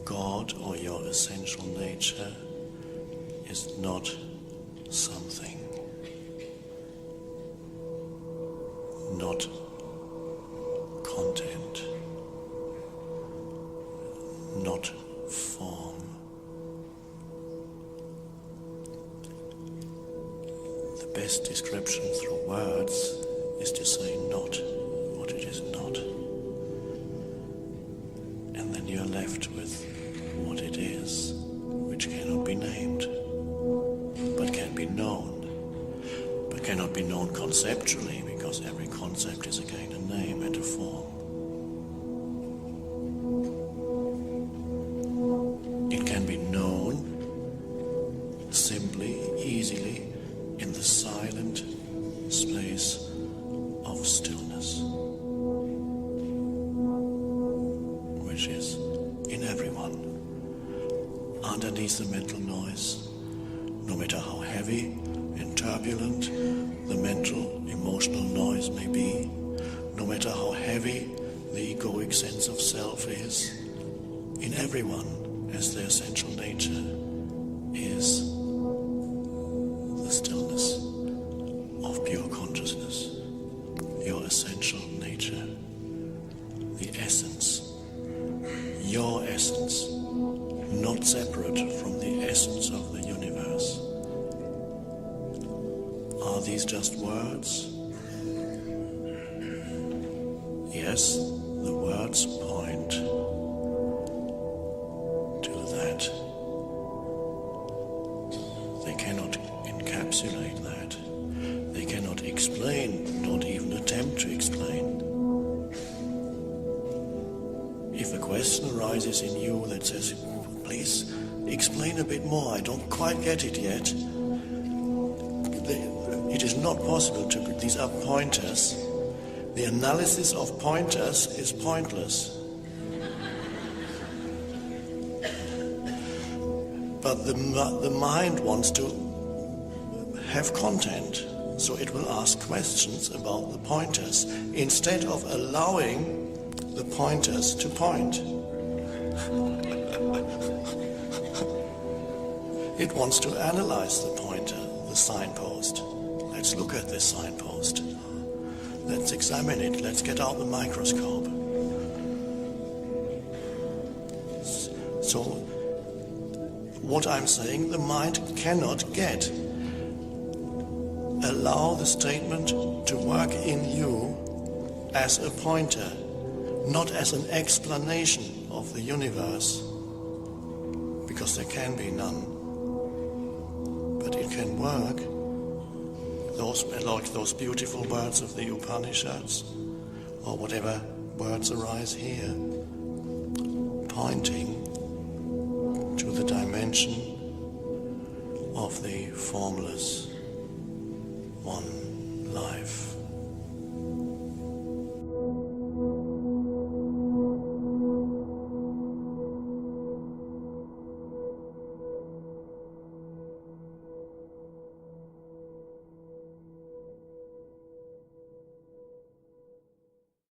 God or your essential nature is not something, not content, not form. The best description through words is to say not what it is not. And then you're left with what it is, which cannot be named, but can be known, but cannot be known conceptually, because every concept is again a name and a form. It can be known simply, easily, in the silent space of stillness, which is in everyone, underneath the mental noise, no matter how heavy and turbulent the mental, emotional noise may be, no matter how heavy the egoic sense of self is, in everyone, as their essential nature, is the stillness of pure consciousness, your essential nature, the essence, your essence, not separate from the essence of the universe. Are these just words? Yes, the words point to that. They cannot encapsulate that. They cannot explain, not even attempt to explain. If a question arises in you that says, please explain a bit more, I don't quite get it yet, it is not possible to, these are pointers. The analysis of pointers is pointless. But the mind wants to have content, so it will ask questions about the pointers instead of allowing the pointers to point. It wants to analyze the pointer, the signpost. Let's look at this signpost. Let's examine it. Let's get out the microscope. So, what I'm saying, the mind cannot get. Allow the statement to work in you as a pointer, not as an explanation of the universe, because there can be none. But it can work. Like those beautiful words of the Upanishads, or whatever words arise here, pointing to the dimension of the formless one life.